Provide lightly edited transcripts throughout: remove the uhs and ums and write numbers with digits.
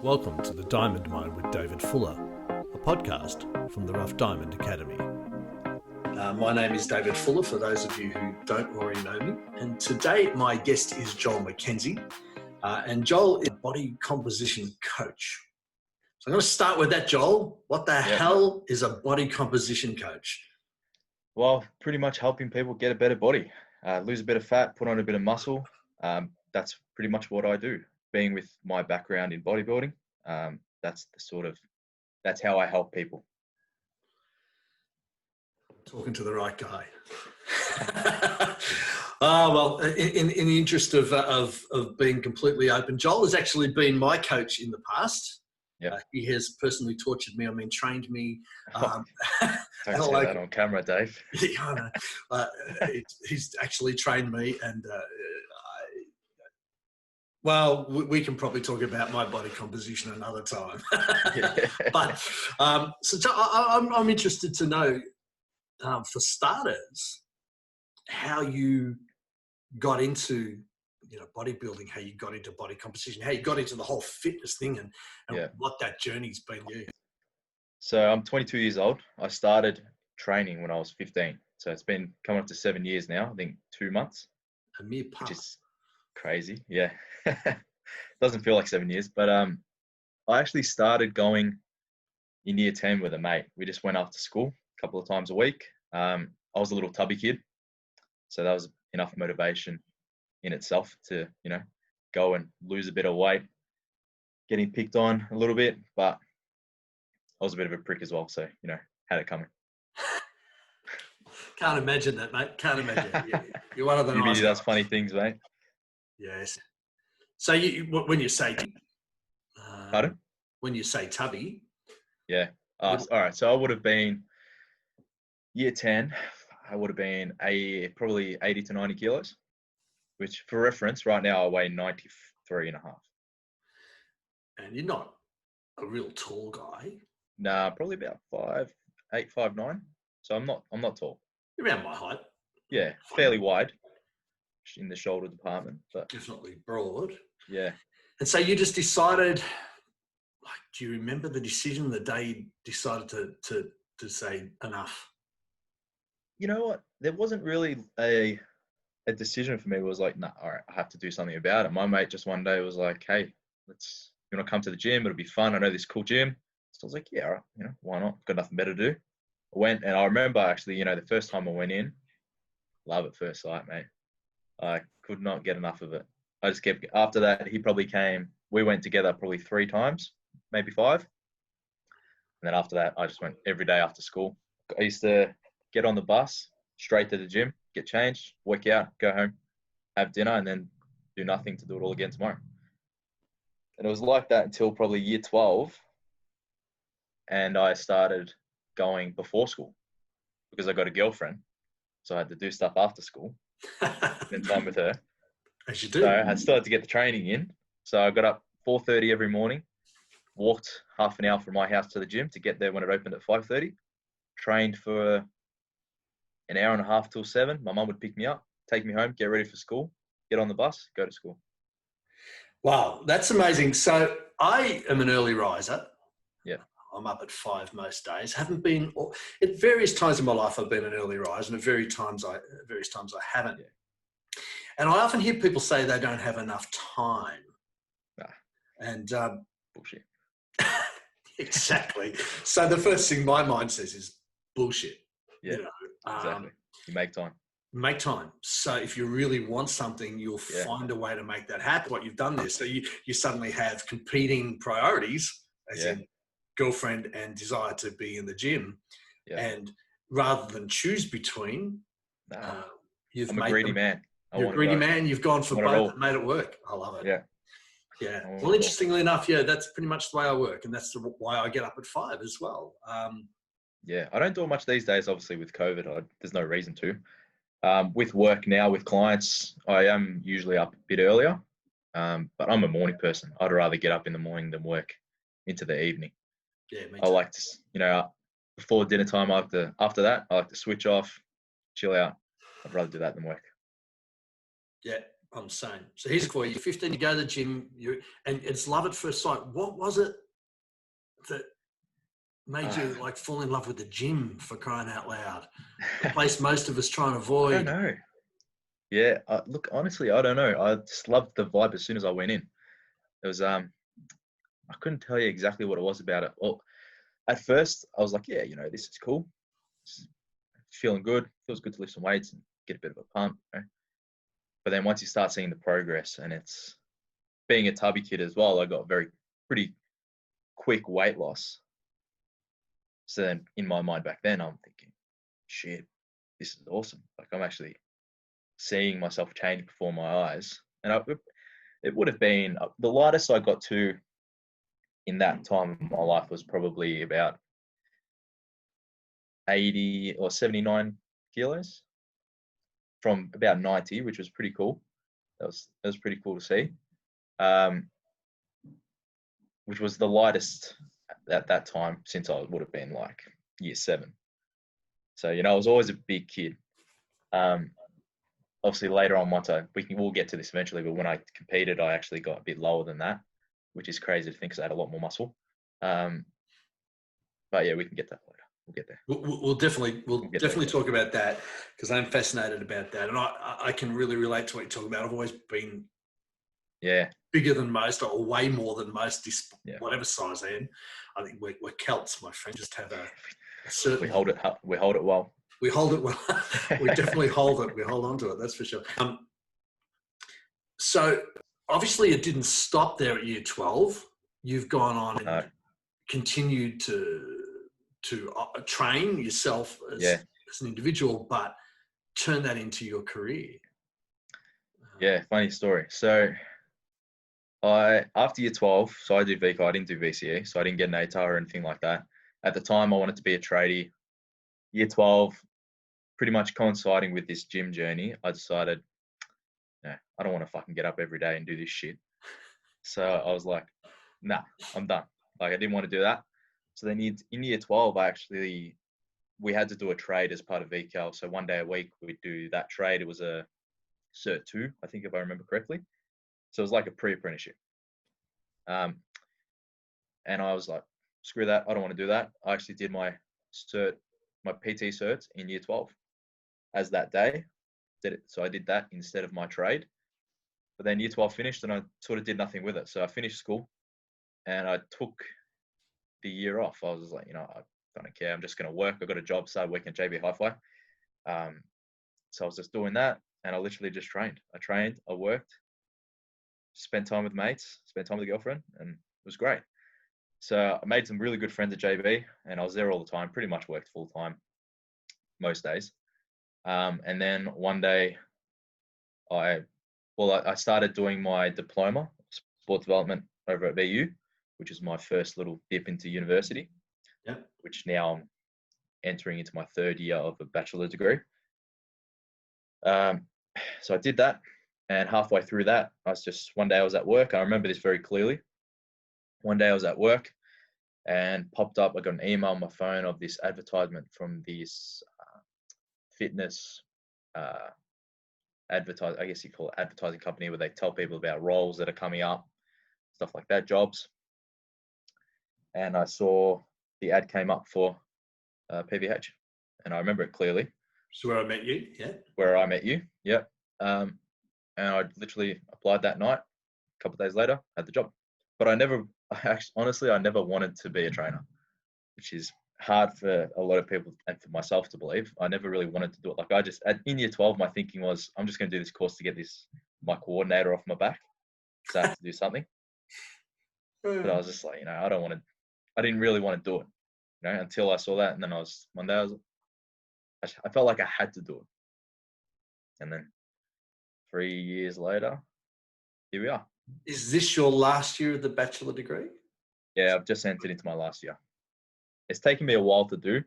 Welcome to The Diamond Mine with David Fuller, a podcast from the Rough Diamond Academy. My name is David Fuller, for those of you who don't already know me. And today my guest is Joel McKenzie. And Joel is a body composition coach. So I'm going to start with that, Joel. What the hell is a body composition coach? Well, pretty much helping people get a better body, lose a bit of fat, put on a bit of muscle. That's pretty much what I do. Being with my background in bodybuilding, that's how I help people. Talking to the right guy. Well, in the interest of being completely open, Joel has actually been my coach in the past. Yeah, he has personally tortured me. trained me. Don't say that on camera, Dave. Yeah, I know. He's actually trained me, and well, we can probably talk about my body composition another time. But so I'm interested to know, for starters, how you got into bodybuilding, how you got into body composition, how you got into the whole fitness thing, and what that journey's been you. So I'm 22 years old. I started training when I was 15. So it's been coming up to 7 years now. I think 2 months. A mere pup. Which is crazy. Yeah. Doesn't feel like 7 years, but I actually started going in year 10 with a mate. We just went after school a couple of times a week. I was a little tubby kid, so that was enough motivation in itself to go and lose a bit of weight. Getting picked on a little bit, but I was a bit of a prick as well, so had it coming. Can't imagine that, mate. Can't imagine. You're one of the nice guys. Does funny things, mate. Yes. So when you say, pardon? When you say tubby, yeah. All right. So I would have been year 10. I would have been probably 80 to 90 kilos, which for reference, right now I weigh 93 and a half. And you're not a real tall guy. Nah, probably about 5'8", 5'9". So I'm not tall. You're around my height. Yeah, fairly wide in the shoulder department, but definitely broad. Yeah. And so you just decided, do you remember the decision, the day you decided to say enough? You know what? There wasn't really a decision for me. It was like, nah, all right, I have to do something about it. My mate just one day was like, hey, you want to come to the gym? It'll be fun. I know this cool gym. So I was like, yeah, all right, why not? Got nothing better to do. I went, and I remember actually, the first time I went in, love at first sight, mate. I could not get enough of it. I just kept, after that, he probably came, we went together probably 3 times, maybe 5. And then after that, I just went every day after school. I used to get on the bus, straight to the gym, get changed, work out, go home, have dinner, and then do nothing to do it all again tomorrow. And it was like that until probably year 12. And I started going before school because I got a girlfriend. So I had to do stuff after school, spend time with her. As you do. So I had started to get the training in. So I got up 4:30 every morning, walked half an hour from my house to the gym to get there when it opened at 5:30, trained for an hour and a half till 7. My mum would pick me up, take me home, get ready for school, get on the bus, go to school. Wow, that's amazing. So I am an early riser. Yeah. I'm up at 5 most days. Haven't been at various times in my life. I've been an early riser, and at various times I haven't. Yeah. And I often hear people say they don't have enough time. Nah. And bullshit. Exactly. So the first thing my mind says is bullshit. Yeah. Exactly. You make time. Make time. So if you really want something, you'll find a way to make that happen. What you've done there. So you suddenly have competing priorities, as in girlfriend and desire to be in the gym. Yeah. And rather than choose between, I'm a greedy man. You're a greedy man. You've gone for both and made it work. I love it. Yeah. Yeah. Well, interestingly enough, that's pretty much the way I work. And that's why I get up at 5 as well. Yeah. I don't do it much these days, obviously, with COVID. There's no reason to. With work now, with clients, I am usually up a bit earlier. But I'm a morning person. I'd rather get up in the morning than work into the evening. Yeah, me too. I like to, before dinner time, after that, I like to switch off, chill out. I'd rather do that than work. Yeah, I'm the same. So here's for you. You're 15, you go to the gym, and it's love at first sight. What was it that made you like fall in love with the gym, for crying out loud? The place most of us try and avoid. I don't know. Yeah, look, honestly, I don't know. I just loved the vibe as soon as I went in. It was, I couldn't tell you exactly what it was about it. Well, at first, I was like, yeah, this is cool. It's feeling good. Feels good to lift some weights and get a bit of a pump. But then once you start seeing the progress, and it's being a tubby kid as well, I got pretty quick weight loss. So then in my mind back then, I'm thinking, shit, this is awesome. Like, I'm actually seeing myself change before my eyes. And it would have been, the lightest I got to in that time of my life was probably about 80 or 79 kilos from about 90, which was pretty cool. That was pretty cool to see. Which was the lightest at that time since I would have been like year 7. So, I was always a big kid. Obviously later on, we'll get to this eventually, but when I competed, I actually got a bit lower than that, which is crazy to think because I had a lot more muscle. But yeah, we can get that later. We'll get there. We'll definitely talk about that, because I'm fascinated about that, and I can really relate to what you're talking about. I've always been bigger than most, or way more than most, whatever size I am. I think we're Celts, my friend. Just have a certain. We hold it well. We hold it well. We definitely hold it. We hold on to it. That's for sure. So obviously it didn't stop there at year 12. You've gone on and continued to train yourself as an individual, but turn that into your career. Yeah, funny story. So after year 12, so I did VCAR, I didn't do VCE, so I didn't get an ATAR or anything like that. At the time, I wanted to be a tradie. Year 12, pretty much coinciding with this gym journey, I decided, I don't want to fucking get up every day and do this shit. So I was like, nah, I'm done. Like, I didn't want to do that. So then in year 12, we had to do a trade as part of VCAL. So one day a week, we'd do that trade. It was a Cert 2, I think, if I remember correctly. So it was like a pre-apprenticeship. And I was like, screw that. I don't want to do that. I actually did my PT certs in year 12 as that day. So I did that instead of my trade. But then year 12 finished and I sort of did nothing with it. So I finished school and I took the year off. I was like, I don't care. I'm just going to work. I got a job, started working at JB Hi-Fi. So I was just doing that and I literally just trained. I worked, spent time with mates, spent time with a girlfriend, and it was great. So I made some really good friends at JB and I was there all the time, pretty much worked full time most days. And then one day I started doing my diploma, sport development, over at VU, which is my first little dip into university, which now I'm entering into my 3rd year of a bachelor degree. So I did that, and halfway through that, one day I was at work. I remember this very clearly. One day I was at work and popped up, I got an email on my phone of this advertisement from this fitness I guess you call it advertising company, where they tell people about roles that are coming up, stuff like that, jobs. And I saw the ad came up for PVH, and I remember it clearly. So where I met you, Where I met you, and I literally applied that night. A couple of days later, had the job. But I never wanted to be a trainer, which is hard for a lot of people and for myself to believe. I never really wanted to do it. Like, in year 12, my thinking was, I'm just going to do this course to get my coordinator off my back, so I have to do something. But I was just like, I didn't really want to do it, until I saw that. And then I felt like I had to do it. And then 3 years later, here we are. Is this your last year of the bachelor degree? Yeah, I've just entered into my last year. It's taken me a while to do.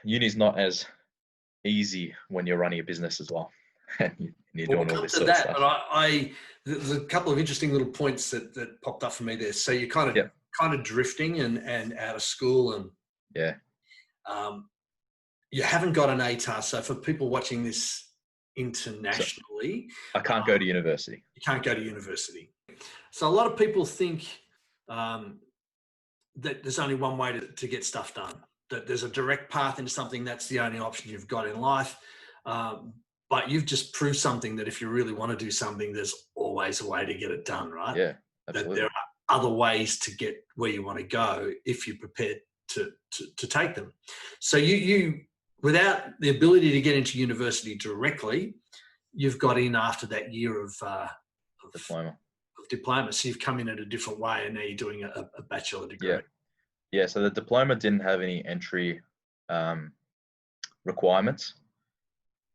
Uni's not as easy when you're running a business as well. And you're doing all this sort of stuff. And there's a couple of interesting little points that popped up for me there. So you're kind of drifting and out of school, and you haven't got an ATAR. So for people watching this internationally. I can't go to university. You can't go to university. So a lot of people think that there's only one way to get stuff done, that there's a direct path into something, that's the only option you've got in life. But you've just proved something that if you really want to do something, there's always a way to get it done, right? Yeah, absolutely. That there are other ways to get where you want to go if you're prepared to take them. So you without the ability to get into university directly, you've got in after that year of diploma. So you've come in at a different way, and now you're doing a bachelor degree. Yeah. So the diploma didn't have any entry requirements,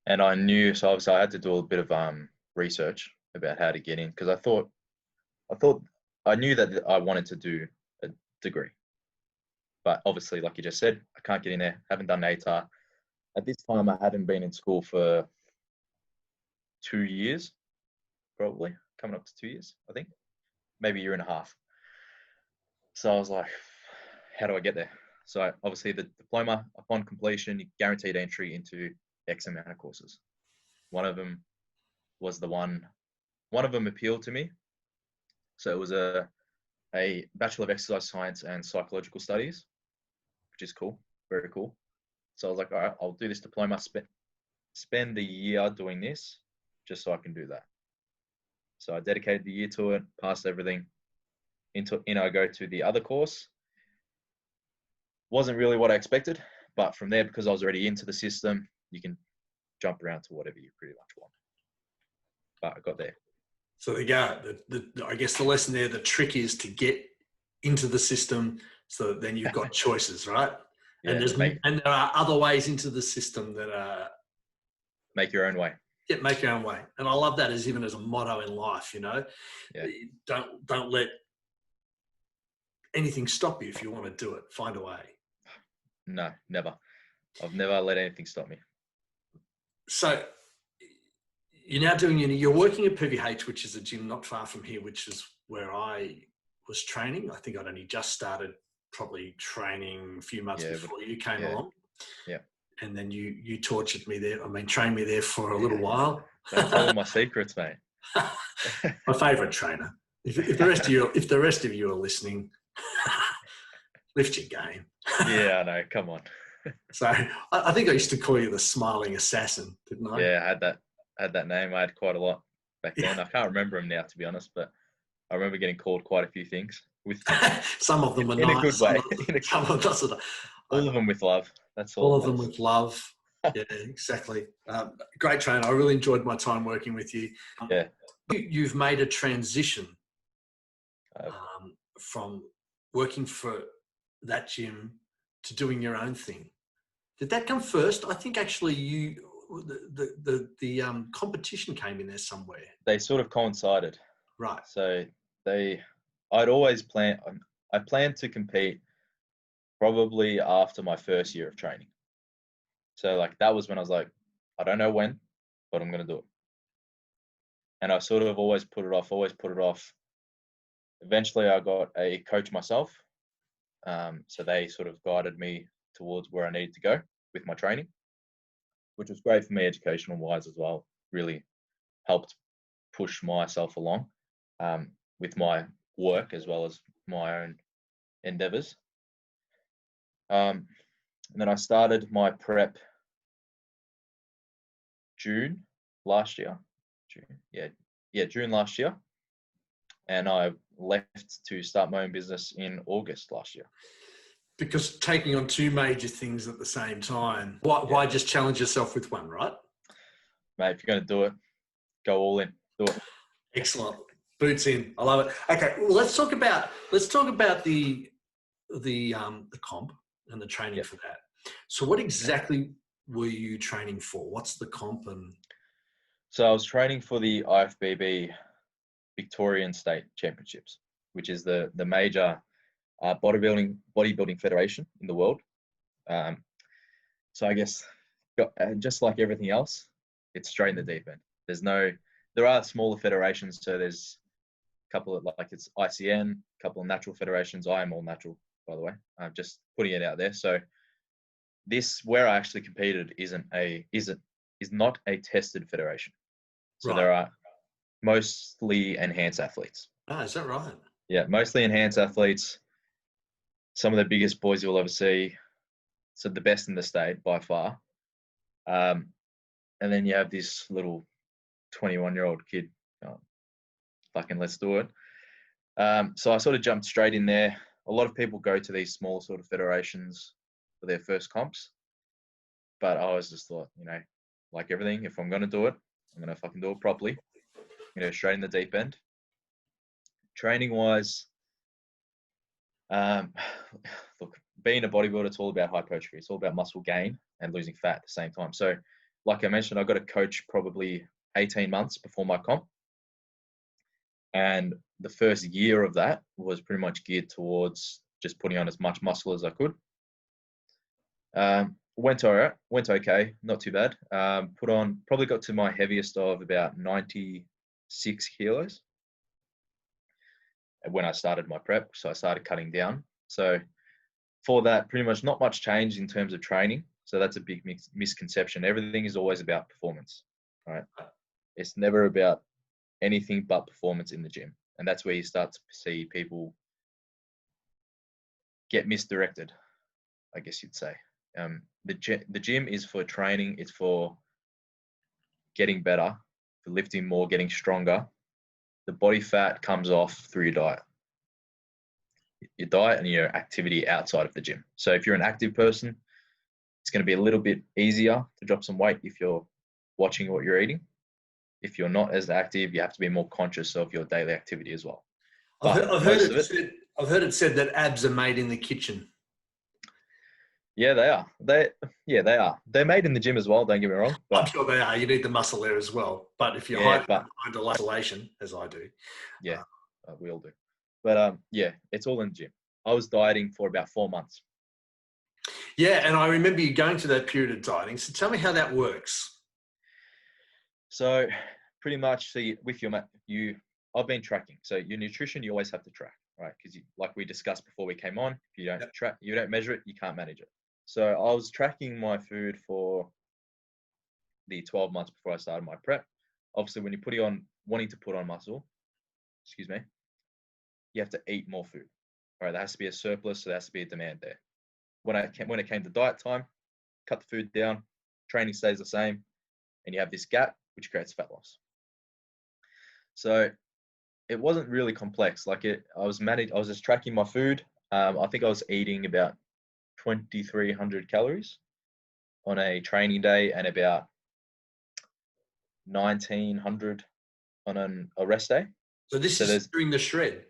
and I knew, so obviously I had to do a bit of research about how to get in, because I knew that I wanted to do a degree, but obviously, like you just said, I can't get in there. Haven't done ATAR. At this time, I hadn't been in school for 2 years, probably coming up to 2 years, I think, maybe a year and a half. So I was like, how do I get there? So obviously the diploma, upon completion, you guaranteed entry into X amount of courses. One of them appealed to me. So it was a Bachelor of Exercise Science and Psychological Studies, which is cool, very cool. So I was like, all right, I'll do this diploma, spend the year doing this just so I can do that. So I dedicated the year to it, passed everything. I go to the other course. Wasn't really what I expected, but from there, because I was already into the system, you can jump around to whatever you pretty much want. But I got there. So there you go. I guess the lesson there, the trick is to get into the system, so that then you've got choices, right? Yeah, and there are other ways into the system that are make your own way. Yeah, make your own way. And I love that as even as a motto in life, Yeah. Don't let anything stop you if you want to do it. Find a way. No, never. I've never let anything stop me. So you're now you're working at PVH, which is a gym not far from here, which is where I was training. I think I'd only just started probably training a few months before you came along. Yeah. And then you tortured me there. Trained me there for a little while. Don't tell all my secrets, mate. My favourite trainer. If the rest of you are listening, lift your game. Yeah, I know. Come on. So I think I used to call you the smiling assassin, didn't I? Yeah, I had that name. I had quite a lot back then. I can't remember them now, to be honest, but I remember getting called quite a few things. Some of them are in nice. A good way. All of them with love. That's all. All of them with love. Yeah, exactly. Great trainer. I really enjoyed my time working with you. Yeah. You've made a transition from working for that gym to doing your own thing. Did that come first? I think actually the competition came in there somewhere. They sort of coincided. Right. So I'd always planned to compete probably after my first year of training. So like that was when I was like, I don't know when, but I'm going to do it. And I sort of always put it off. Eventually I got a coach myself. So they sort of guided me towards where I needed to go with my training, which was great for me educational wise as well. Really helped push myself along with my work as well as my own endeavors. And then I started my prep June last year. June last year. And I left to start my own business in August last year. Because taking on two major things at the same time, why just challenge yourself with one, right? Mate, if you're going to do it, go all in. Do it. Excellent. Boots in. I love it. Okay, well, let's talk about the comp and the training for that. So what exactly were you training for? What's the comp? So I was training for the IFBB Victorian State Championships, which is the major bodybuilding federation in the world. So I guess just like everything else, it's straight in the deep end. There are smaller federations. So there's a couple of, like, it's ICN, a couple of natural federations. I am all natural, by the way. I'm just putting it out there. So where I actually competed isn't is not a tested federation. So Right. there are mostly enhanced athletes. Oh, is that right? Yeah, mostly enhanced athletes. Some of the biggest boys you'll ever see. So the best in the state by far. And then you have this little 21-year-old kid. Oh, fucking let's do it. So I sort of jumped straight in there. A lot of people go to these small sort of federations for their first comps. But I was just thought, like everything, if I'm going to do it, I'm going to fucking do it properly. Straight in the deep end. Training wise, look, being a bodybuilder, it's all about hypertrophy. It's all about muscle gain and losing fat at the same time. So, like I mentioned, I got a coach probably 18 months before my comp. And the first year of that was pretty much geared towards just putting on as much muscle as I could. Went all right, went okay, not too bad. Probably got to my heaviest of about 96 kilos when I started my prep. So I started cutting down. So for that, pretty much not much change in terms of training. So that's a big misconception. Everything is always about performance, right? It's never about anything but performance in the gym. And that's where you start to see people get misdirected, I guess you'd say. The gym is for training. It's for getting better, for lifting more, getting stronger. The body fat comes off through your diet and your activity outside of the gym. So if you're an active person, it's going to be a little bit easier to drop some weight if you're watching what you're eating. If you're not as active, you have to be more conscious of your daily activity as well. I've heard it said that abs are made in the kitchen. Yeah, they are. They are. They're made in the gym as well. Don't get me wrong. But I'm sure they are. You need the muscle there as well. But if you're hiding behind isolation, as I do, we all do. But it's all in the gym. I was dieting for about 4 months. Yeah, and I remember you going through that period of dieting. So tell me how that works. So pretty much, I've been tracking. So your nutrition, you always have to track, right? Because like we discussed before we came on, if you don't track, you don't measure it, you can't manage it. So I was tracking my food for the 12 months before I started my prep. Obviously, when you're wanting to put on muscle, you have to eat more food. All right, there has to be a surplus, so there has to be a demand there. When it came to diet time, cut the food down, training stays the same, and you have this gap, which creates fat loss. So it wasn't really complex. I was just tracking my food. I think I was eating about 2,300 calories on a training day and about 1,900 on a rest day. So this is during the shred?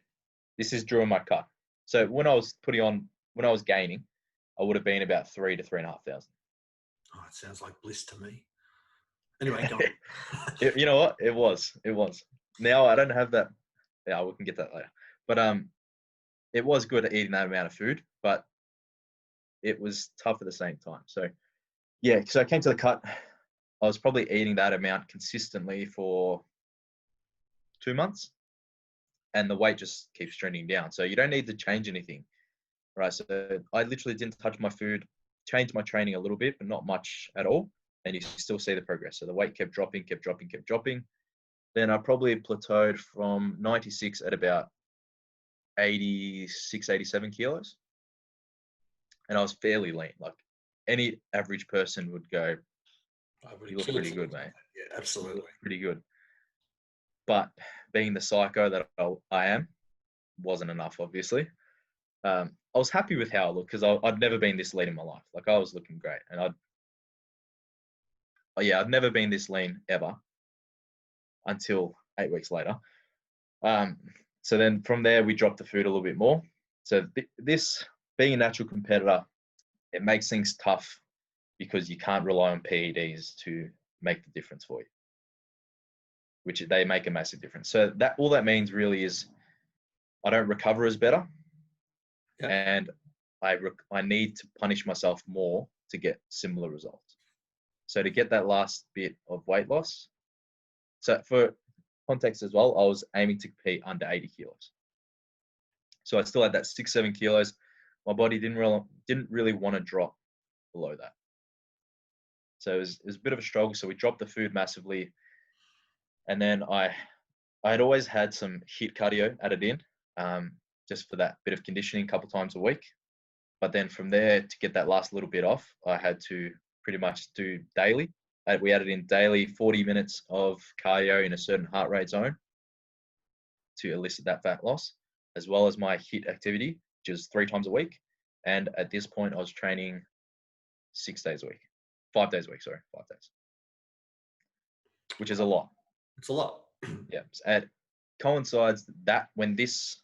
This is during my cut. So when I was gaining, I would have been about 3,000 to 3,500. Oh, it sounds like bliss to me. Anyway, go on. You know what? It was. Now I don't have that. Yeah, we can get that later. But it was good at eating that amount of food, but it was tough at the same time. So so I came to the cut. I was probably eating that amount consistently for 2 months, and the weight just keeps trending down. So you don't need to change anything, right? So I literally didn't touch my food, changed my training a little bit, but not much at all. And you still see the progress. So the weight kept dropping. Then I probably plateaued from 96 at about 86, 87 kilos. And I was fairly lean. Like any average person would go, you look pretty good, mate. Yeah, absolutely. Pretty good. But being the psycho that I am, wasn't enough, obviously. I was happy with how I looked because I'd never been this lean in my life. Like I was looking great. And I'd never been this lean ever until 8 weeks later. So then from there, we dropped the food a little bit more. So this, being a natural competitor, it makes things tough because you can't rely on PEDs to make the difference for you, which they make a massive difference. So that all that means really is I don't recover as better, and I need to punish myself more to get similar results. So to get that last bit of weight loss, so for context as well, I was aiming to compete under 80 kilos. So I still had that 6-7 kilos. My body didn't really want to drop below that. So it was a bit of a struggle. So we dropped the food massively. And then I had always had some HIIT cardio added in, just for that bit of conditioning a couple times a week. But then from there, to get that last little bit off, I had to pretty much do daily. We added in daily 40 minutes of cardio in a certain heart rate zone to elicit that fat loss, as well as my HIIT activity, which is 3 times a week. And at this point, I was training 6 days a week, 5 days a week, sorry, 5 days, which is a lot. It's a lot. Yeah. It coincides that when this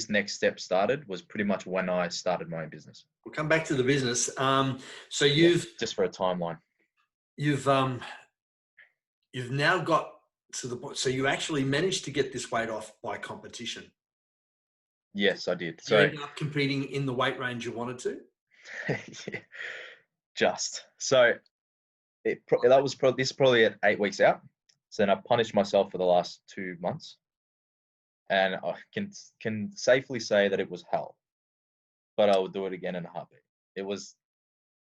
next step started was pretty much when I started my own business. We'll come back to the business. So you've just for a timeline. You've now got to the point. So you actually managed to get this weight off by competition. Yes, I did. So you ended up competing in the weight range you wanted to. Yeah, just so this is probably at 8 weeks out. So then I punished myself for the last 2 months, and I can safely say that it was hell, but I would do it again in a heartbeat. It was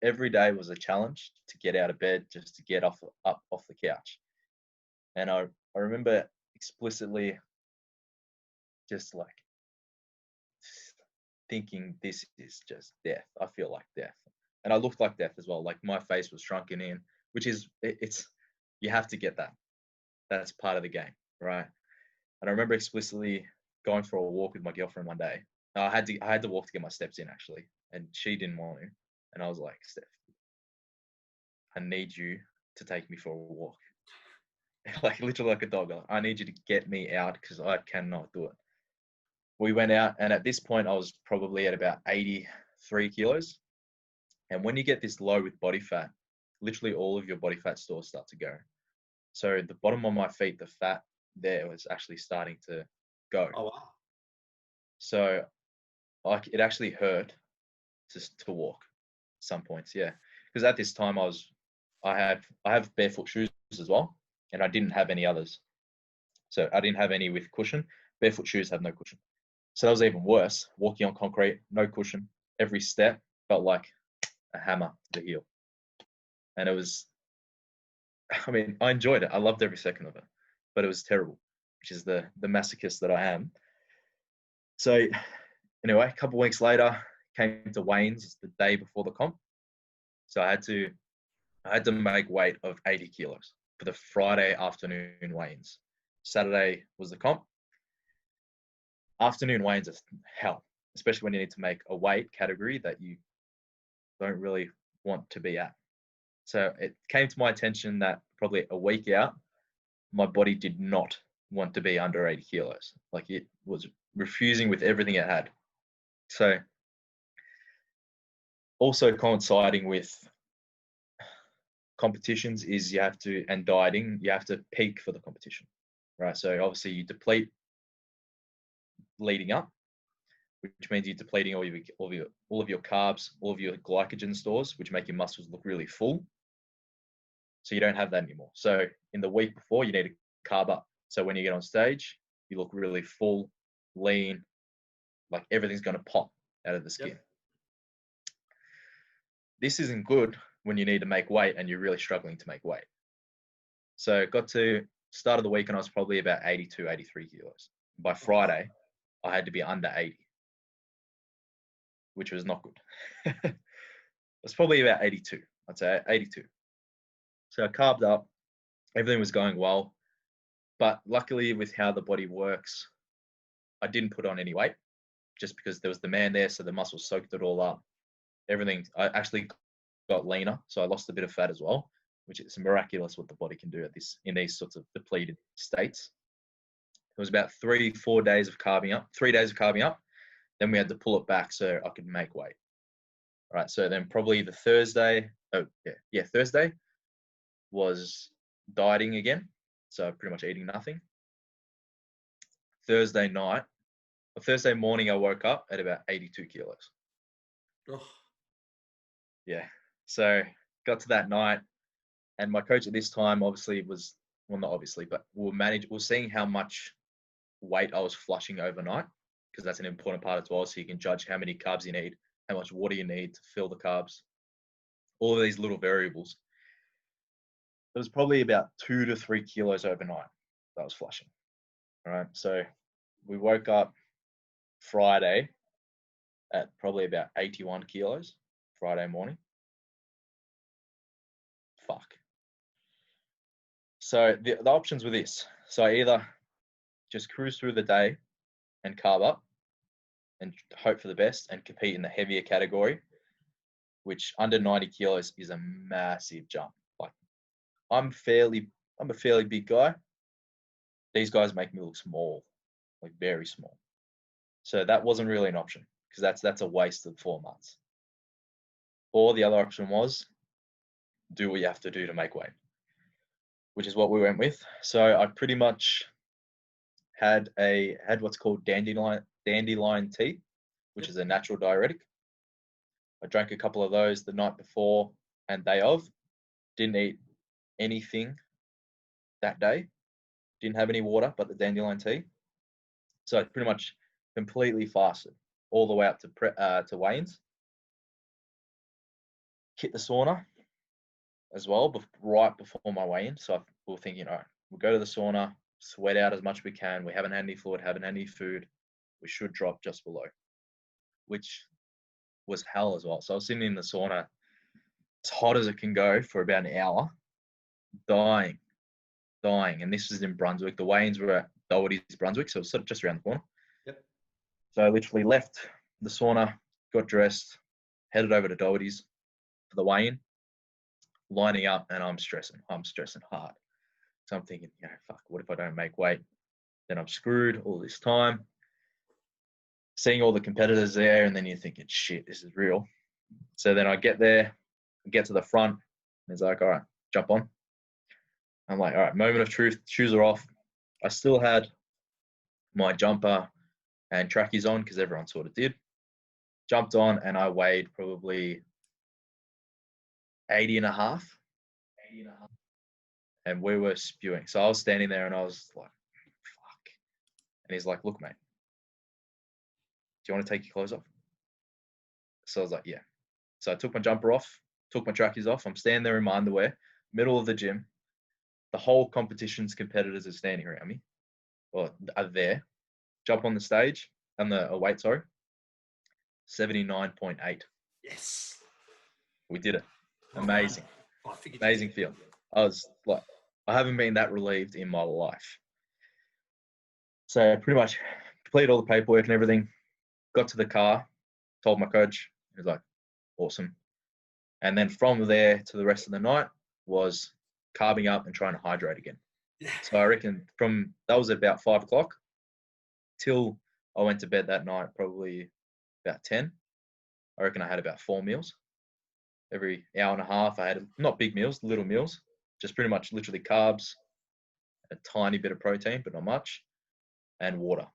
every day was a challenge to get out of bed, just to get up off the couch. And I remember explicitly just like thinking, this is just death. I feel like death. And I looked like death as well. Like my face was shrunken in, which is, you have to get that. That's part of the game, right? And I remember explicitly going for a walk with my girlfriend one day. I had to walk to get my steps in, actually, and she didn't want to. And I was like, Steph, I need you to take me for a walk. Like literally like a dog. I need you to get me out because I cannot do it. We went out, and at this point I was probably at about 83 kilos. And when you get this low with body fat, literally all of your body fat stores start to go. So the bottom of my feet, the fat there was actually starting to go. Oh, wow. So like it actually hurt to walk some points. Yeah. Because at this time I have barefoot shoes as well, and I didn't have any others. So I didn't have any with cushion. Barefoot shoes have no cushion. So that was even worse. Walking on concrete, no cushion. Every step felt like a hammer to the heel. And it was, I mean, I enjoyed it. I loved every second of it, but it was terrible, which is the masochist that I am. So anyway, a couple of weeks later, came to Wayne's the day before the comp. So I had to make weight of 80 kilos for the Friday afternoon Wayne's. Saturday was the comp. Afternoon Wayne's is hell, especially when you need to make a weight category that you don't really want to be at. So it came to my attention that probably a week out, my body did not want to be under 80 kilos. Like it was refusing with everything it had. So also coinciding with competitions is and dieting, you have to peak for the competition, right? So obviously you deplete leading up, which means you're depleting all of your carbs, all of your glycogen stores, which make your muscles look really full. So you don't have that anymore. So in the week before, you need to carb up. So when you get on stage, you look really full, lean, like everything's going to pop out of the skin. Yep. This isn't good when you need to make weight and you're really struggling to make weight. So got to start of the week and I was probably about 82, 83 kilos. By Friday, I had to be under 80, which was not good. It's probably about 82, I'd say 82. So I carved up, everything was going well, but luckily with how the body works, I didn't put on any weight just because there was the man there. So the muscles soaked it all up. Everything, I actually got leaner. So I lost a bit of fat as well, which is miraculous what the body can do in these sorts of depleted states. It was about 3-4 days of carving up, 3 days of carving up. Then we had to pull it back so I could make weight. All right. So then probably the Thursday, Thursday was dieting again. So pretty much eating nothing. Thursday morning, I woke up at about 82 kilos. Oh. Yeah. So got to that night, and my coach at this time obviously was, well, not obviously, but we're seeing how much weight I was flushing overnight, because that's an important part as well. So you can judge how many carbs you need, how much water you need to fill the carbs. all of these little variables. It was probably about 2 to 3 kilos overnight that was flushing. All right. So we woke up Friday at probably about 81 kilos Friday morning. Fuck. So the options were this. So I either just cruise through the day and carb up and hope for the best and compete in the heavier category, which under 90 kilos is a massive jump. Like I'm a fairly big guy. These guys make me look small, like very small. So that wasn't really an option because that's a waste of 4 months. Or the other option was do what you have to do to make weight, which is what we went with. So I pretty much had what's called dandelion tea, which is a natural diuretic. I drank a couple of those the night before and day of. Didn't eat anything that day. Didn't have any water but the dandelion tea. So I pretty much completely fasted all the way up to weigh-ins. Hit the sauna as well, right before my weigh-in. So we were thinking, all right, we'll go to the sauna, sweat out as much as we can. We haven't had any fluid, haven't had any food. We should drop just below, which was hell as well. So I was sitting in the sauna as hot as it can go for about an hour, dying. And this was in Brunswick. The weigh-ins were at Doherty's, Brunswick, so it was sort of just around the corner. Yep. So I literally left the sauna, got dressed, headed over to Doherty's for the weigh-in, lining up, and I'm stressing hard. So I'm thinking, fuck, what if I don't make weight? Then I'm screwed all this time. Seeing all the competitors there, and then you're thinking, shit, this is real. So then I get there, get to the front, and it's like, all right, jump on. I'm like, all right, moment of truth, shoes are off. I still had my jumper and trackies on because everyone sort of did. Jumped on and I weighed probably 80 and a half. And we were spewing. So I was standing there and I was like, fuck. And he's like, look, mate, do you want to take your clothes off? So I was like, yeah. So I took my jumper off, took my trackies off. I'm standing there in my underwear, middle of the gym. The whole competition's competitors are standing around me, or are there. Jump on the stage, on the weight, 79.8. Yes. We did it. Amazing. Amazing feel. Yeah. I was like, I haven't been that relieved in my life. So I pretty much completed all the paperwork and everything, got to the car, told my coach, he was like, awesome. And then from there to the rest of the night was carbing up and trying to hydrate again. Yeah. So I reckon that was about 5 o'clock till I went to bed that night, probably about 10. I reckon I had about 4 meals. Every hour and a half, I had not big meals, little meals, just pretty much literally carbs, a tiny bit of protein, but not much, and water.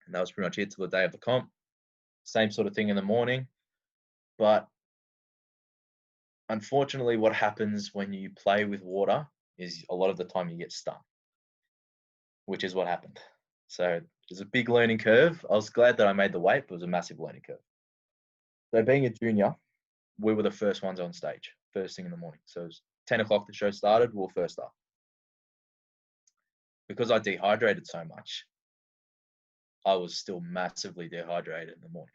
And that was pretty much it till the day of the comp. Same sort of thing in the morning. But unfortunately, what happens when you play with water is a lot of the time you get stung, which is what happened. So there's a big learning curve. I was glad that I made the weight, but it was a massive learning curve. So being a junior, we were the first ones on stage, first thing in the morning. So it was 10 o'clock the show started, we were first up. Because I dehydrated so much, I was still massively dehydrated in the morning,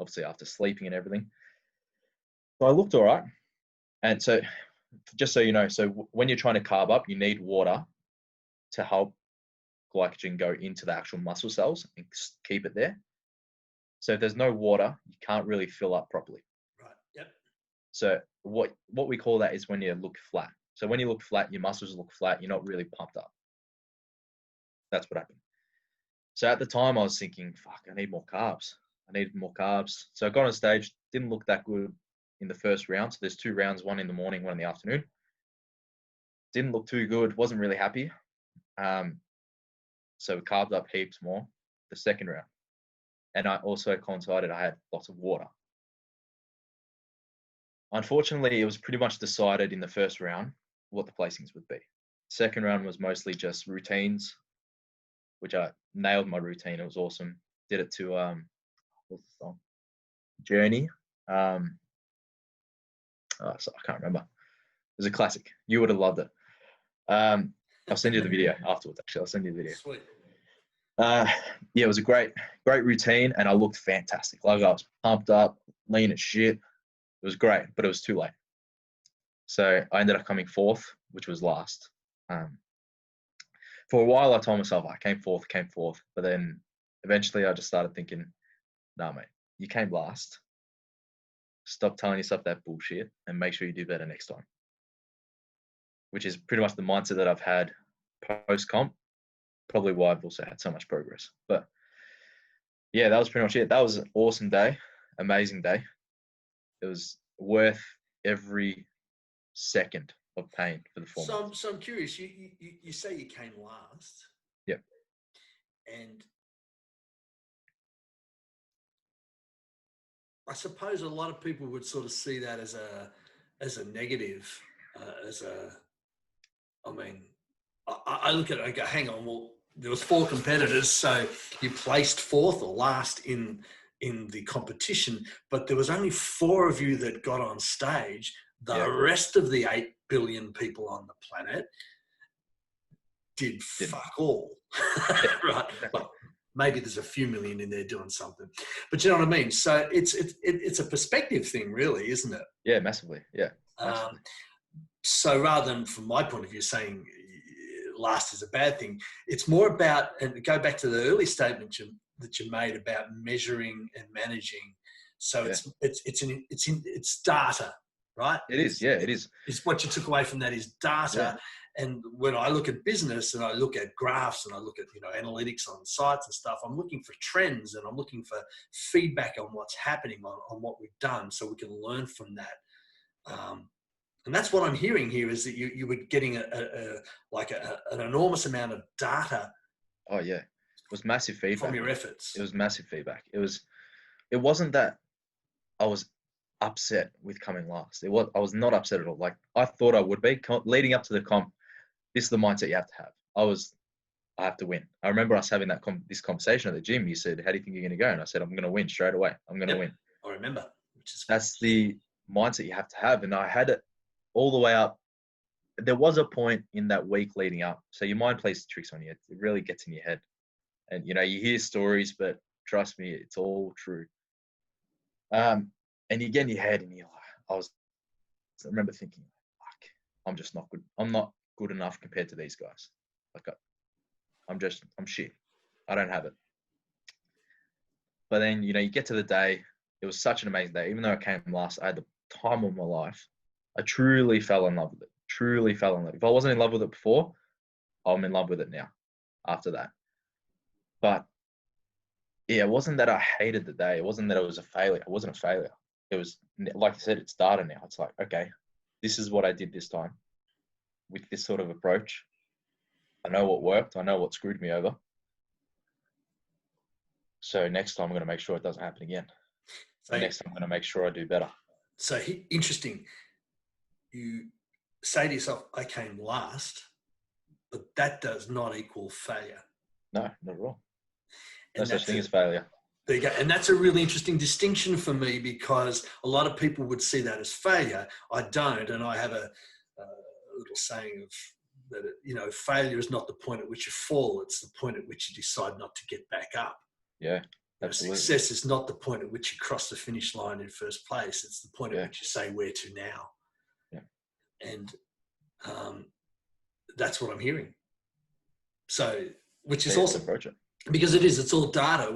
obviously after sleeping and everything. So I looked all right. And so just so you know, so when you're trying to carb up, you need water to help glycogen go into the actual muscle cells and keep it there. So if there's no water, you can't really fill up properly. Right. Yep. So what we call that is when you look flat. So when you look flat, your muscles look flat. You're not really pumped up. That's what happened. So at the time, I was thinking, fuck, I need more carbs. I needed more carbs. So I got on stage, didn't look that good in the first round. So there's 2 rounds, one in the morning, one in the afternoon. Didn't look too good. Wasn't really happy. So we carved up heaps more the second round. And I also coincided I had lots of water. Unfortunately, it was pretty much decided in the first round what the placings would be. Second round was mostly just routines, which I nailed my routine. It was awesome. Did it to what's the song? Journey. So I can't remember. It was a classic. You would have loved it. I'll send you the video afterwards. Actually, I'll send you the video. Sweet. Yeah, it was a great routine, and I looked fantastic. Like I was pumped up, lean as shit. It was great, but it was too late. So I ended up coming fourth, which was last. For a while, I told myself I came fourth, but then eventually I just started thinking, nah, mate, you came last. Stop telling yourself that bullshit and make sure you do better next time. Which is pretty much the mindset that I've had post-comp, probably why I've also had so much progress. But yeah, that was pretty much it. That was an awesome day, amazing day. It was worth every second of pain for the 4 months. So I'm curious. You say you came last. Yep. And I suppose a lot of people would sort of see that as a negative, I mean, I look at it and go, hang on, well, there was 4 competitors, so you placed fourth or last in the competition, but there was only 4 of you that got on stage. The rest of the 8 billion people on the planet did fuck all. Right? Well, maybe there's a few million in there doing something, but you know what I mean? So it's a perspective thing, really, isn't it? Yeah, massively. Yeah. Massively. So rather than, from my point of view, saying last is a bad thing, it's more about, and go back to the early statement that you made about measuring and managing. So it's data, right? It is. Yeah, it is. It's what you took away from that is data. Yeah. And when I look at business and I look at graphs and I look at, analytics on sites and stuff, I'm looking for trends and I'm looking for feedback on what's happening on what we've done, so we can learn from that. And that's what I'm hearing here, is that you were getting an enormous amount of data. Oh yeah, it was massive feedback from your efforts. It was massive feedback. It wasn't that I was upset with coming last. I was not upset at all. Like I thought I would be leading up to the comp. This is the mindset you have to have. I have to win. I remember us having this conversation at the gym. You said, "How do you think you're going to go?" And I said, "I'm going to win straight away. I'm going to win." I remember. That's the mindset you have to have, and I had it all the way up. There was a point in that week leading up. So your mind plays tricks on you. It really gets in your head. And, you hear stories, but trust me, it's all true. And you get in your head and I remember thinking, fuck, I'm just not good. I'm not good enough compared to these guys. Like I'm shit. I don't have it. But then, you get to the day. It was such an amazing day. Even though I came last, I had the time of my life. I truly fell in love with it. Truly fell in love. If I wasn't in love with it before, I'm in love with it now after that. But yeah, it wasn't that I hated the day. It wasn't that it was a failure. It wasn't a failure. It was, like I said, it's data now. It's like, okay, this is what I did this time with this sort of approach. I know what worked. I know what screwed me over. So next time I'm going to make sure it doesn't happen again. So next time I'm going to make sure I do better. So interesting. You say to yourself, I came last, but that does not equal failure. No, not at all. No such thing as failure. There you go. And that's a really interesting distinction for me, because a lot of people would see that as failure. I don't. And I have a little saying of that, failure is not the point at which you fall. It's the point at which you decide not to get back up. Yeah, absolutely. Success is not the point at which you cross the finish line in first place. It's the point at which you say, where to now? Yeah. And that's what I'm hearing. So, which is awesome. Because it's all data.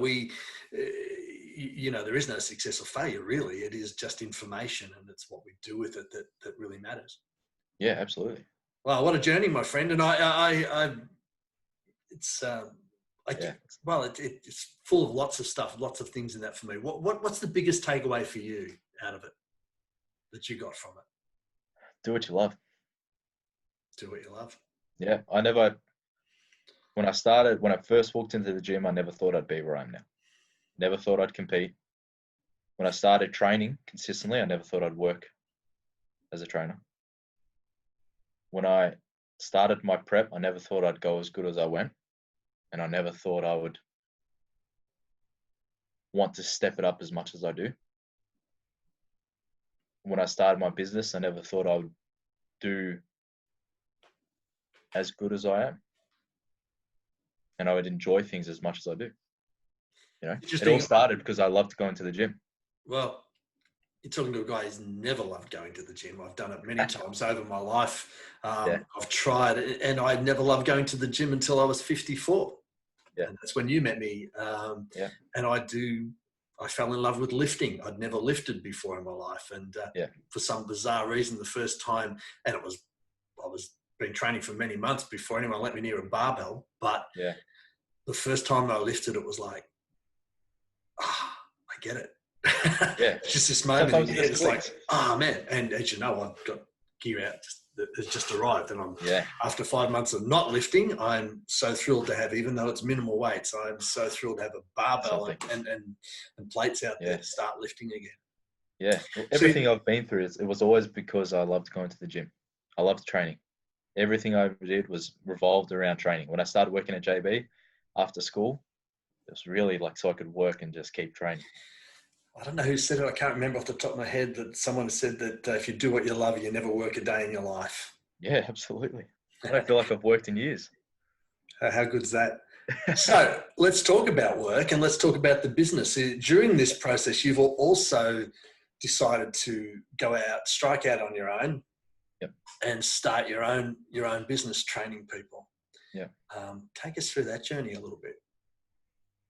There is no success or failure, really. It is just information, and it's what we do with it that really matters. Yeah, absolutely. Wow, what a journey, my friend. And it's full of lots of stuff, lots of things in that for me. What's the biggest takeaway for you out of it that you got from it? Do what you love. Do what you love. Yeah, when I first walked into the gym, I never thought I'd be where I am now. Never thought I'd compete. When I started training consistently, I never thought I'd work as a trainer. When I started my prep, I never thought I'd go as good as I went. And I never thought I would want to step it up as much as I do. when I started my business, I never thought I would do as good as I am, and I would enjoy things as much as I do. You know, it all started because I loved going to the gym. Well, you're talking to a guy who's never loved going to the gym. I've done it many times over my life. I've tried it, and I never loved going to the gym until I was 54. Yeah. And that's when you met me. And I fell in love with lifting. I'd never lifted before in my life. And for some bizarre reason, the first time, and I was been training for many months before anyone let me near a barbell. But the first time I lifted, it was like, I get it. It's just this moment in your head. It's like, man. And as you know, I've got gear out it's just arrived, and after 5 months of not lifting, I'm so thrilled to have, even though it's minimal weights, I'm so thrilled to have a barbell and plates out there to start lifting again. Yeah, everything I've been through, it was always because I loved going to the gym. I loved training. Everything I did was revolved around training. When I started working at JB after school, it was really like so I could work and just keep training. I don't know who said it. I can't remember off the top of my head, that someone said that if you do what you love, you never work a day in your life. Yeah, absolutely. I don't feel like I've worked in years. How good is that? So let's talk about work, and let's talk about the business. During this process, you've also decided to go out, strike out on your own, and start your own business training people. Yeah. Take us through that journey a little bit.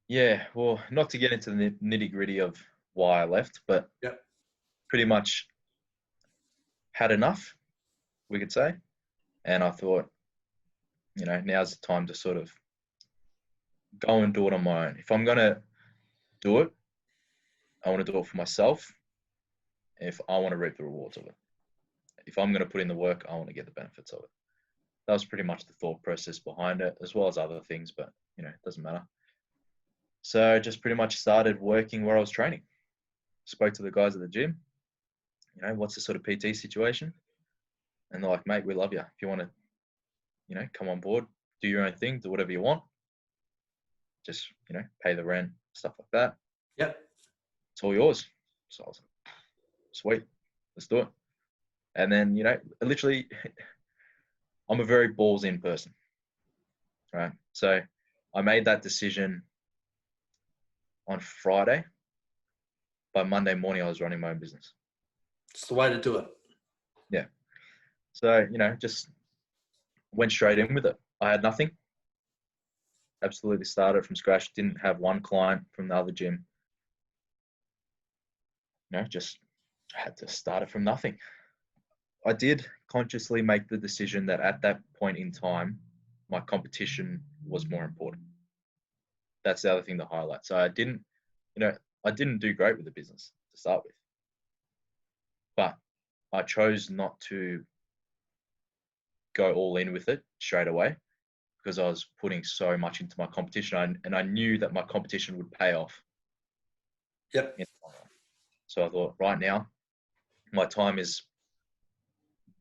Yeah, well, not to get into the nitty-gritty of why I left, but pretty much had enough, we could say. And I thought, now's the time to sort of go and do it on my own. If I'm going to do it, I want to do it for myself. If I want to reap the rewards of it. If I'm going to put in the work, I want to get the benefits of it. That was pretty much the thought process behind it, as well as other things, but, it doesn't matter. So I just pretty much started working where I was training. Spoke to the guys at the gym, what's the sort of PT situation? And they're like, mate, we love you. If you want to, come on board, do your own thing, do whatever you want. Just, pay the rent, stuff like that. Yep. It's all yours. So I was like, sweet, let's do it. And then, literally, I'm a very balls in person, right? So I made that decision on Friday. By Monday morning, I was running my own business. It's the way to do it. Yeah. So, just went straight in with it. I had nothing. Absolutely started from scratch. Didn't have one client from the other gym. Just had to start it from nothing. I did consciously make the decision that at that point in time, my competition was more important. That's the other thing to highlight. So I didn't do great with the business to start with, but I chose not to go all in with it straight away because I was putting so much into my competition, and I knew that my competition would pay off. Yep. So I thought, right now, my time is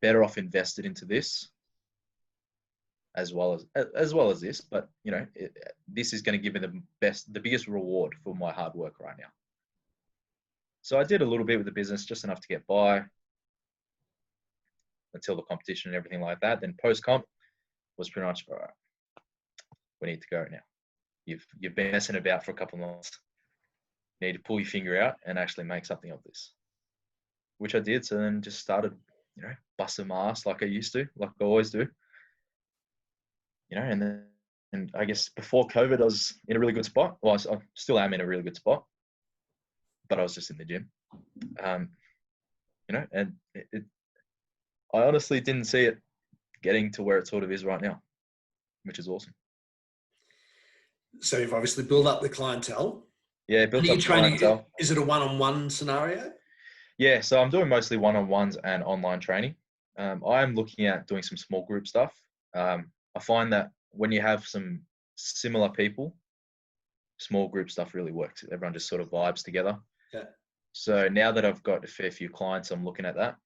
better off invested into this as well as this, but this is going to give me the biggest reward for my hard work right now. So I did a little bit with the business, just enough to get by until the competition and everything like that. Then post-comp was pretty much, all right, we need to go now. You've been messing about for a couple of months. You need to pull your finger out and actually make something of this, which I did. So then just started, busting my ass like I used to, like I always do. And I guess before COVID, I was in a really good spot. Well, I still am in a really good spot, but I was just in the gym. And I honestly didn't see it getting to where it sort of is right now, which is awesome. So you've obviously built up the clientele. Yeah, built up clientele. Is it a one-on-one scenario? Yeah, so I'm doing mostly one-on-ones and online training. I'm looking at doing some small group stuff. I find that when you have some similar people, small group stuff really works. Everyone just sort of vibes together. Yeah. So now that I've got a fair few clients, I'm looking at that,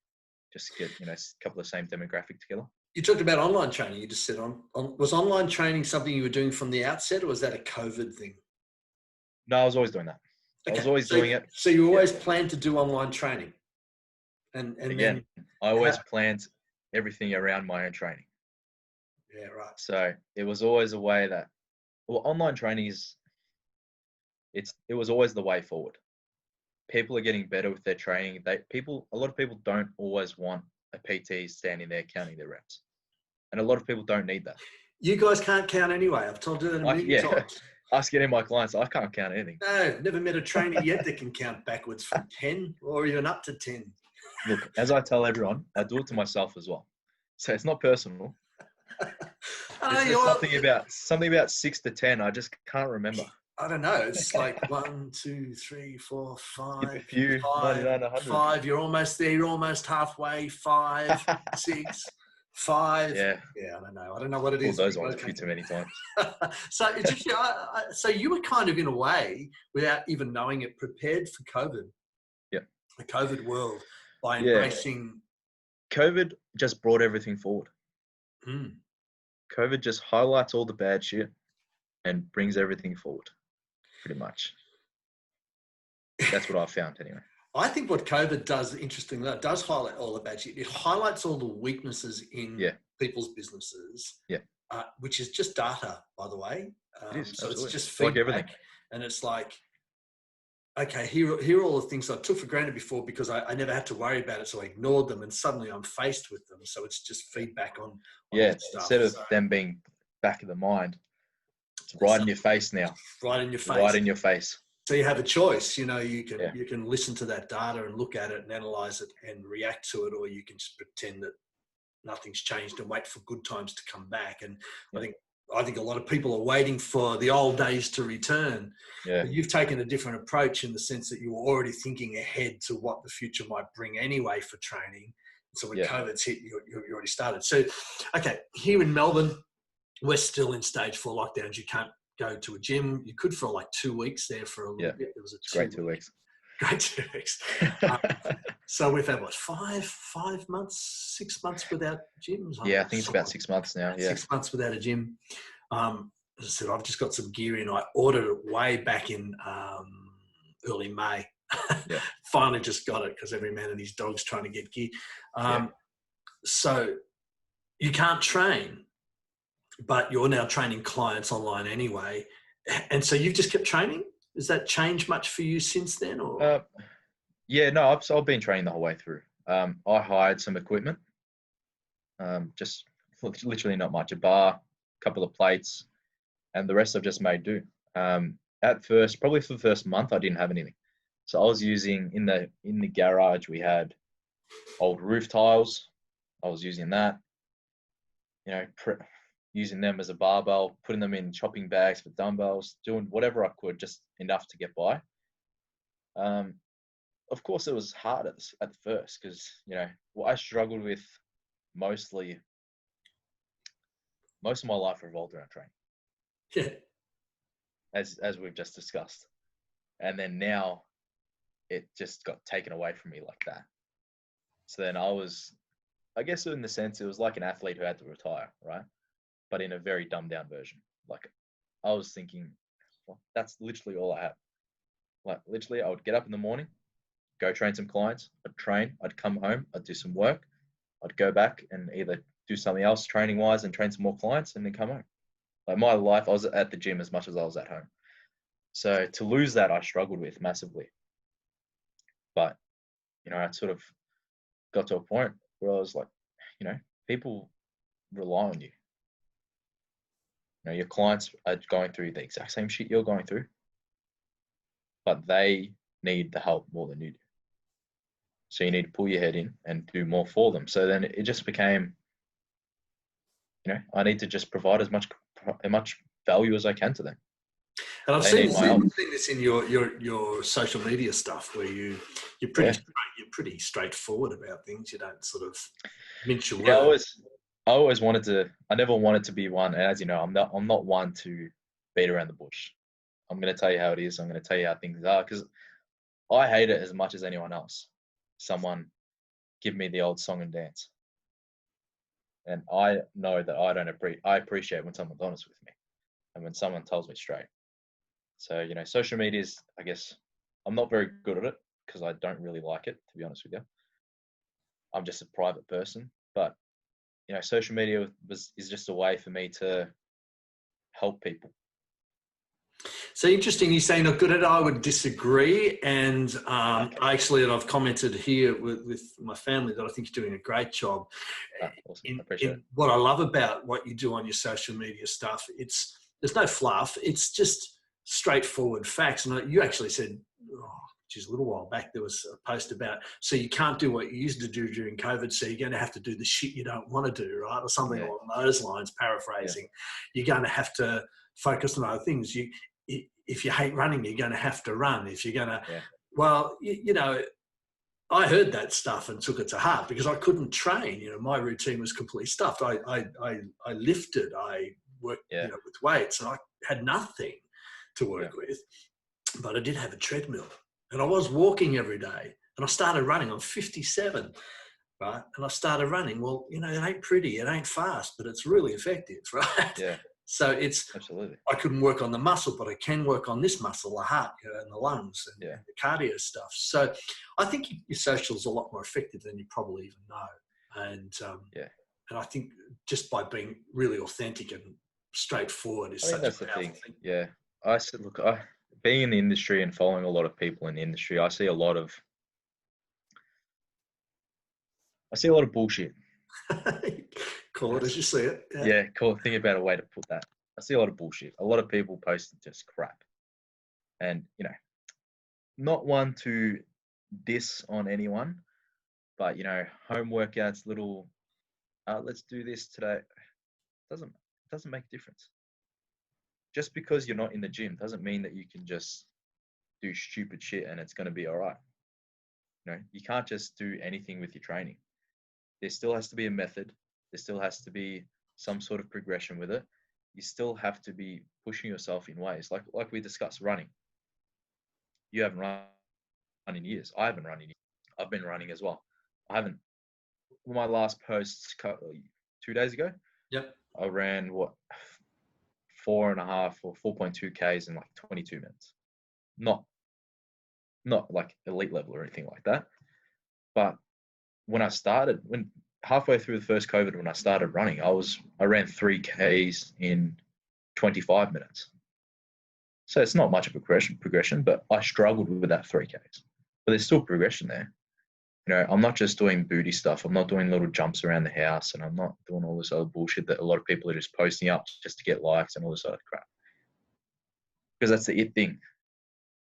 just to get, a couple of the same demographic together. You talked about online training. You just said was online training something you were doing from the outset, or was that a COVID thing? No, I was always doing that. Okay. I was always doing it. So you always planned to do online training? And Again, then, I always planned everything around my own training. yeah, right. So it was always a way that, well, online training it was always the way forward. People are getting better with their training. A lot of people don't always want a PT standing there counting their reps. And a lot of people don't need that. You guys can't count anyway. I've told you that a million times. Ask any of my clients, I can't count anything. No, never met a trainer yet that can count backwards from 10 or even up to 10. Look, as I tell everyone, I do it to myself as well. So it's not personal. There's something about 6 to 10. I just can't remember. I don't know. It's like 1, 2, 3, 4, 5. A few, 99, 100. 5. You're almost there. You're almost halfway. 5, 6, 5. Yeah. Yeah, I don't know what it is. Those ones a few too many times. So it's just, so you were kind of, in a way, without even knowing it, prepared for COVID. Yeah. The COVID world by embracing. COVID just brought everything forward. Mm. COVID just highlights all the bad shit and brings everything forward, pretty much. That's what I found anyway. I think what COVID does, interestingly, it does highlight all the bad shit. It highlights all the weaknesses in people's businesses, which is just data, by the way. It is, so absolutely. it's just feedback. Like everything. And it's like, okay, here are all the things I took for granted before because I never had to worry about it, so I ignored them, and suddenly I'm faced with them. So it's just feedback on stuff. Instead of them being back of the mind, it's right in your face now. Right in your face. Right in your face. So you have a choice, you can listen to that data and look at it and analyze it and react to it, or you can just pretend that nothing's changed and wait for good times to come back. And I think a lot of people are waiting for the old days to return. Yeah. But you've taken a different approach in the sense that you were already thinking ahead to what the future might bring anyway for training. So when COVID's hit, you already started. So, okay, here in Melbourne, we're still in stage 4 lockdowns. You can't go to a gym. You could for like 2 weeks there for a little bit. It was a great 2 weeks. Great 2 weeks. So we've had, what, 5 months, 6 months without gyms? I think it's about 6 months now. 6 months without a gym. As I said, I've just got some gear in. I ordered it way back in early May. Finally just got it because every man and his dog's trying to get gear. So you can't train, but you're now training clients online anyway. And so you've just kept training? Has that changed much for you since then? Or? I've been training the whole way through. I hired some equipment, just literally not much, a bar, a couple of plates, and the rest I've just made do. At first, probably for the first month, I didn't have anything. So I was using, in the garage, we had old roof tiles. I was using that, using them as a barbell, putting them in chopping bags for dumbbells, doing whatever I could, just enough to get by. Of course, it was hard at first because, what I struggled with most of my life revolved around training. Yeah. As we've just discussed. And then now it just got taken away from me like that. So then I guess in the sense, it was like an athlete who had to retire, right? But in a very dumbed down version. Like, I was thinking, well, that's literally all I had. Like, literally, I would get up in the morning, go train some clients, I'd train, I'd come home, I'd do some work, I'd go back and either do something else training wise and train some more clients and then come home. Like, my life, I was at the gym as much as I was at home. So to lose that, I struggled with massively. But, I sort of got to a point where I was like, people rely on you. Your clients are going through the exact same shit you're going through, but they need the help more than you do. So you need to pull your head in and do more for them. So then it just became, I need to just provide as much value as I can to them. And I've seen this in your social media stuff where you're pretty straightforward about things. You don't sort of mince your words. I always wanted to. I never wanted to be one. And as you know, I'm not one to beat around the bush. I'm going to tell you how it is. I'm going to tell you how things are because I hate it as much as anyone else. Someone give me the old song and dance, and I know that I appreciate when someone's honest with me, and when someone tells me straight. So social media is, I guess, I'm not very good at it because I don't really like it, to be honest with you. I'm just a private person. But, you know, social media is just a way for me to help people. So interesting, you're saying not good at it. I would disagree. And Okay. and I've commented here with my family that I think you're doing a great job. Awesome. I appreciate it. What I love about what you do on your social media stuff, there's no fluff. It's just straightforward facts. And you actually said, a little while back, there was a post about, so you can't do what you used to do during COVID, so you're going to have to do the shit you don't want to do, right? Or something along those lines, paraphrasing. You're going to have to focus on other things. If you hate running, you're going to have to run. If you're going to, you know, I heard that stuff and took it to heart because I couldn't train. You know, my routine was completely stuffed. I lifted, I worked with weights, and I had nothing to work with. But I did have a treadmill, and I was walking every day. And I started running. I'm 57, right? And I started running. Well, you know, it ain't pretty, it ain't fast, but it's really effective, right? Yeah. So it's absolutely. I couldn't work on the muscle, but I can work on this muscle, the heart, you know, and the lungs and the cardio stuff. So I think your social's a lot more effective than you probably even know. And and I think just by being really authentic and straightforward is such a powerful thing. Yeah. I said, look, being in the industry and following a lot of people in the industry, I see a lot of bullshit. Call it as you see it. Yeah, cool. Think about a way to put that. I see a lot of bullshit. A lot of people posting just crap. And, you know, not one to diss on anyone, but, you know, home workouts, little, let's do this today. Doesn't make a difference. Just because you're not in the gym doesn't mean that you can just do stupid shit and it's going to be all right. You know, you can't just do anything with your training. There still has to be a method. There still has to be some sort of progression with it. You still have to be pushing yourself in ways like we discussed running. You haven't run in years. I haven't run in years. I've been running as well. My last post 2 days ago. Yep. I ran 4.5 or 4.2 Ks in like 22 minutes. Not like elite level or anything like that. But when halfway through the first COVID, when I started running, I ran 3 Ks in 25 minutes. So it's not much of a progression, but I struggled with that 3 Ks. But there's still progression there. You know, I'm not just doing booty stuff. I'm not doing little jumps around the house, and I'm not doing all this other bullshit that a lot of people are just posting up just to get likes and all this other crap. Because that's the it thing.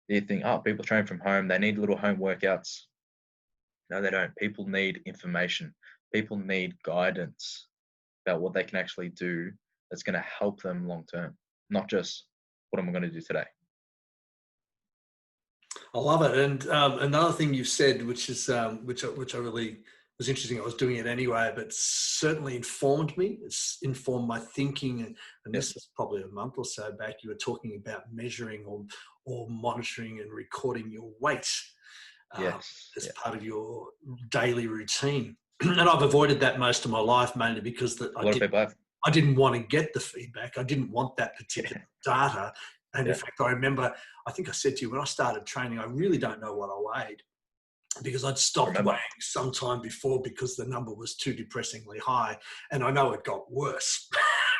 The it thing. People train from home. They need little home workouts. No, they don't. People need information. People need guidance about what they can actually do that's going to help them long term, not just what am I going to do today. I love it. And another thing you've said, which is which I really was interesting. I was doing it anyway, but certainly informed me. It's informed my thinking. And this was probably a month or so back. You were talking about measuring or monitoring and recording your weight as part of your daily routine. And I've avoided that most of my life, mainly because I didn't want to get the feedback. I didn't want that particular data. And in fact, I remember, I think I said to you, when I started training, I really don't know what I weighed because I'd stopped weighing sometime before because the number was too depressingly high. And I know it got worse,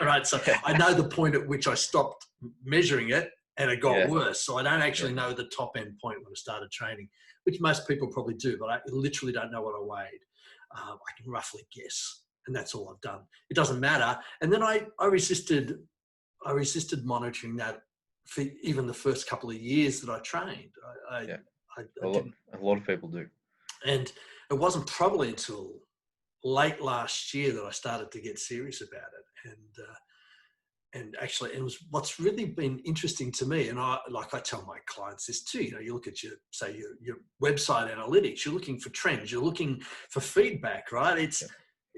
right? So I know the point at which I stopped measuring it and it got worse. So I don't actually know the top end point when I started training, which most people probably do, but I literally don't know what I weighed. I can roughly guess, and that's all I've done. It doesn't matter. And then I resisted monitoring that for even the first couple of years that I trained. A lot of people do. And it wasn't probably until late last year that I started to get serious about it. And actually, it was what's really been interesting to me. And I tell my clients this too. You know, you look at your website analytics. You're looking for trends. You're looking for feedback, right?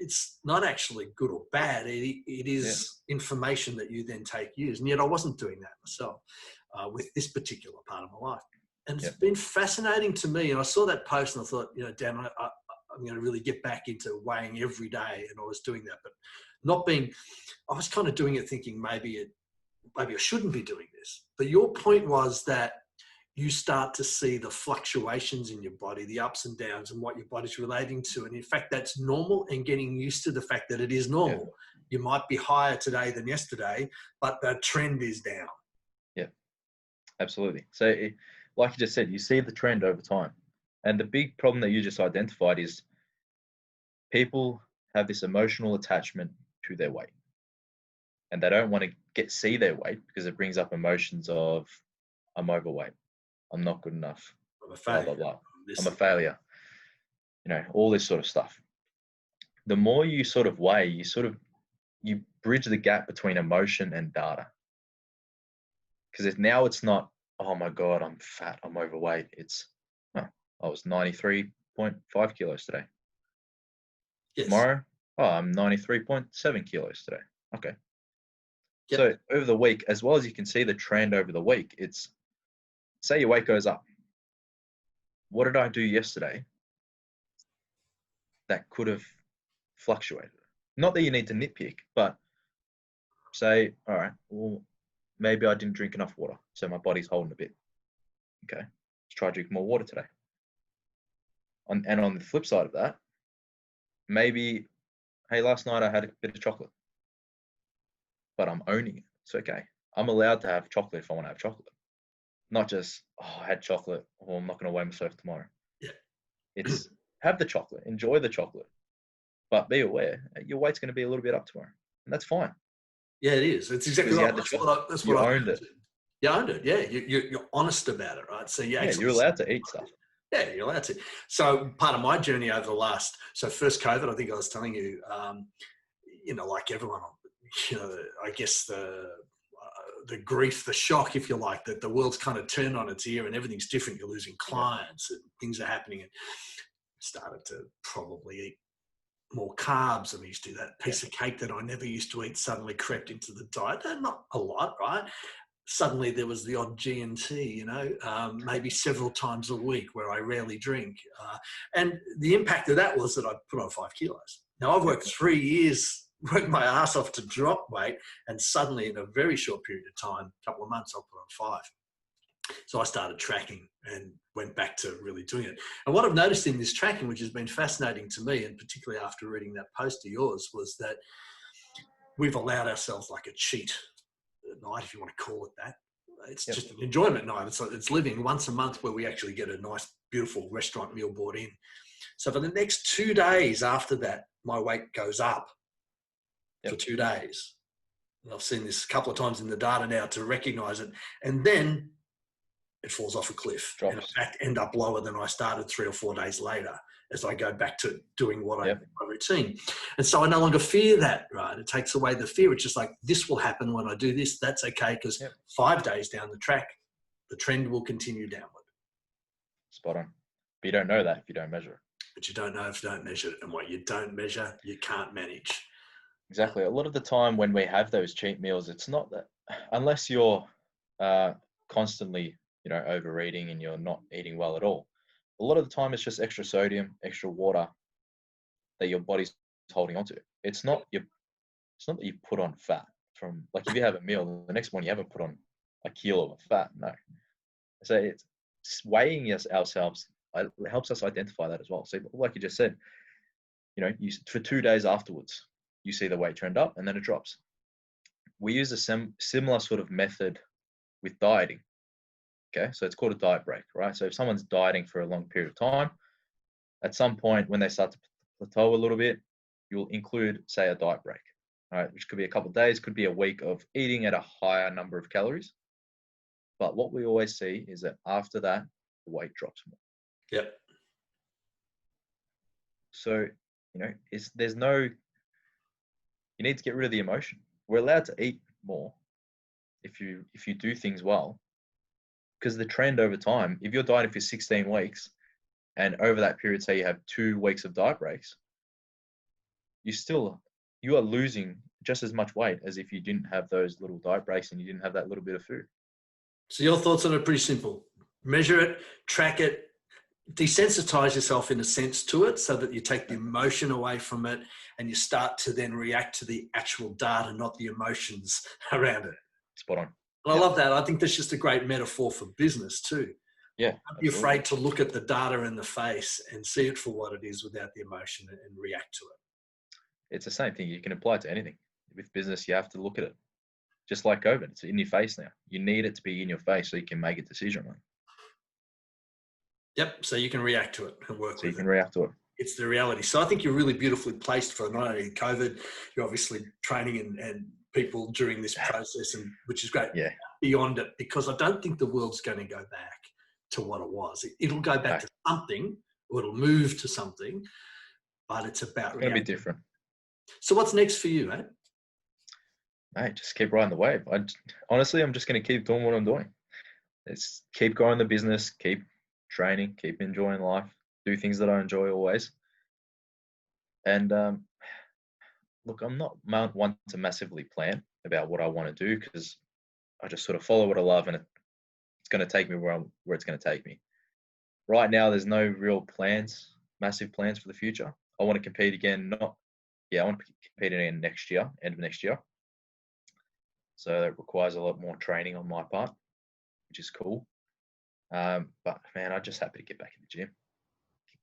It's not actually good or bad. It is information that you then use. And yet I wasn't doing that myself with this particular part of my life. And it's been fascinating to me. And I saw that post and I thought, you know, damn, I'm going to really get back into weighing every day. And I was doing that, but I was kind of doing it thinking maybe I shouldn't be doing this. But your point was that you start to see the fluctuations in your body, the ups and downs, and what your body's relating to. And in fact, that's normal, and getting used to the fact that it is normal. Yeah. You might be higher today than yesterday, but the trend is down. Yeah, absolutely. So like you just said, you see the trend over time. And the big problem that you just identified is people have this emotional attachment to their weight. And they don't want to see their weight because it brings up emotions of, I'm overweight, I'm not good enough, I'm a failure. Blah, blah, blah. I'm a failure. You know, all this sort of stuff. The more you sort of weigh, you bridge the gap between emotion and data. Because now it's not, oh my God, I'm fat, I'm overweight. It's, oh, I was 93.5 kilos today. Yes. Tomorrow, oh, I'm 93.7 kilos today. Okay. Yep. So over the week, as well as you can see the trend over the week, it's, say your weight goes up. What did I do yesterday that could have fluctuated? Not that you need to nitpick, but say, all right, well, maybe I didn't drink enough water, so my body's holding a bit. Okay, let's try to drink more water today. And on the flip side of that, maybe, hey, last night I had a bit of chocolate, but I'm owning it. It's okay. I'm allowed to have chocolate if I want to have chocolate. Not just, oh, I had chocolate, or I'm not going to weigh myself tomorrow. Yeah. It's have the chocolate, enjoy the chocolate, but be aware your weight's going to be a little bit up tomorrow, and that's fine. Yeah, it is. It's exactly right. That's what I owned it. You owned it. Yeah, you're honest about it, right? So you're allowed to eat stuff. Yeah, you're allowed to. So part of my journey over the last, first COVID, I think I was telling you, like everyone, I guess the grief, the shock, if you like, that the world's kind of turned on its ear and everything's different. You're losing clients and things are happening, and started to probably eat more carbs. And I used to do that piece of cake that I never used to eat suddenly crept into the diet. Not a lot, right? Suddenly there was the odd G&T, maybe several times a week where I rarely drink. And the impact of that was that I put on 5 kilos. Now I've worked 3 years, worked my ass off to drop weight, and suddenly in a very short period of time, a couple of months, I put on 5. So I started tracking and went back to really doing it. And what I've noticed in this tracking, which has been fascinating to me, and particularly after reading that post of yours, was that we've allowed ourselves like a cheat night, if you want to call it that. It's just an enjoyment night. It's living once a month where we actually get a nice, beautiful restaurant meal brought in. So for the next 2 days after that, my weight goes up for 2 days. And I've seen this a couple of times in the data now to recognize it. And then it falls off a cliff. Drops. And in fact, end up lower than I started 3 or 4 days later as I go back to doing what my routine. And so I no longer fear that, right? It takes away the fear. It's just like, this will happen when I do this. That's okay, because 5 days down the track, the trend will continue downward. Spot on. But you don't know that if you don't measure it. But you don't know if you don't measure it. And what you don't measure, you can't manage. Exactly. A lot of the time when we have those cheat meals, it's not that, unless you're constantly, overeating and you're not eating well at all. A lot of the time it's just extra sodium, extra water that your body's holding onto. It's not that you put on fat from, like, if you have a meal, the next morning you haven't put on a kilo of fat. No. So it's weighing ourselves. It helps us identify that as well. So like you just said, for 2 days afterwards, you see the weight trend up and then it drops. We use a similar sort of method with dieting. Okay, so it's called a diet break, right? So if someone's dieting for a long period of time, at some point when they start to plateau a little bit, you'll include, say, a diet break, all right? Which could be a couple of days, could be a week of eating at a higher number of calories. But what we always see is that after that, the weight drops more. Yep. So, you need to get rid of the emotion. We're allowed to eat more if you do things well. Because the trend over time, if you're dieting for 16 weeks and over that period, say you have 2 weeks of diet breaks, you are losing just as much weight as if you didn't have those little diet breaks and you didn't have that little bit of food. So your thoughts on it are pretty simple. Measure it, track it, desensitize yourself in a sense to it so that you take the emotion away from it and you start to then react to the actual data, not the emotions around it. Spot on. And I love that. I think that's just a great metaphor for business too. Yeah. Don't be afraid to look at the data in the face and see it for what it is without the emotion and react to it. It's the same thing. You can apply it to anything. With business, you have to look at it. Just like COVID, it's in your face now. You need it to be in your face so you can make a decision on it. Yep. So you can react to it and work with it. So you can react to it. It's the reality. So I think you're really beautifully placed for not only COVID, you're obviously training and people during this process, and which is great. Yeah. Beyond it, because I don't think the world's going to go back to what it was. It'll go back to something, or it'll move to something, but it's about It's going to be different. So what's next for you, mate? Mate, just keep riding the wave. Honestly, I'm just going to keep doing what I'm doing. It's keep growing the business, keep training, keep enjoying life, do things that I enjoy always. And look, I'm not one to massively plan about what I want to do, because I just sort of follow what I love, and it's going to take me where it's going to take me. Right now, there's no real plans, massive plans for the future. I want to compete again. I want to compete again next year, end of next year. So that requires a lot more training on my part, which is cool. But man, I'm just happy to get back in the gym.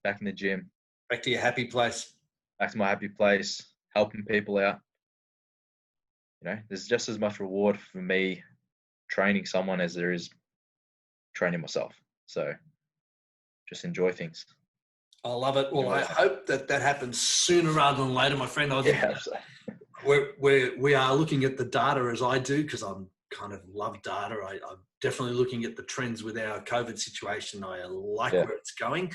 Back in the gym. Back to your happy place. Back to my happy place, helping people out. You know, there's just as much reward for me training someone as there is training myself. So just enjoy things. I love it. Well, I hope that happens sooner rather than later, my friend. I think we are looking at the data as I do, because I'm kind of love data. I'm definitely looking at the trends with our COVID situation. I like where it's going.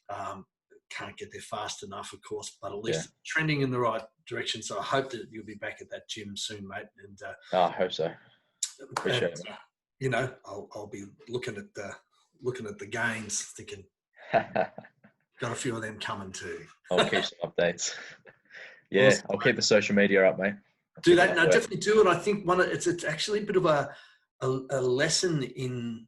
Can't get there fast enough, of course, but at least it's trending in the right direction. So I hope that you'll be back at that gym soon, mate. And I hope so. Appreciate it. You know, I'll be looking at the gains, thinking got a few of them coming too. I'll keep some updates. Yeah, awesome. I'll keep the social media up, mate. Do that. No, definitely do it. I think it's actually a bit of a lesson in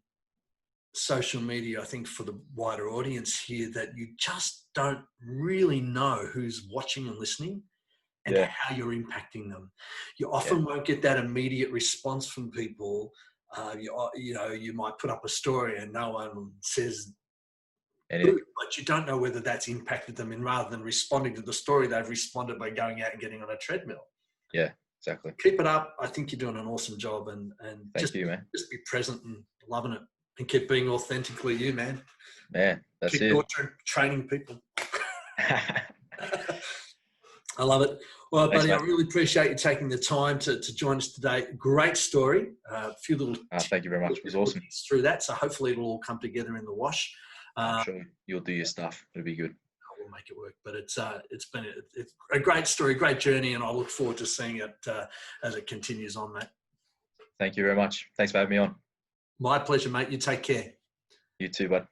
social media, I think, for the wider audience here, that you just don't really know who's watching and listening and how you're impacting them. You often won't get that immediate response from people. You might put up a story and no one says anything, but you don't know whether that's impacted them, and rather than responding to the story, they've responded by going out and getting on a treadmill. Yeah, exactly. Keep it up. I think you're doing an awesome job, and Thank you, man. Just be present and loving it, and keep being authentically you, man. Man, that's keep it. Training people. I love it. Well, thanks, buddy, mate. I really appreciate you taking the time to join us today. Great story. A few little thank you very much. It was awesome. Through that, so hopefully it'll all come together in the wash. I'm sure you'll do your stuff. It'll be good. I will make it work. But it's been a great story, great journey, and I look forward to seeing it as it continues on, mate. Thank you very much. Thanks for having me on. My pleasure, mate. You take care. You too, bud.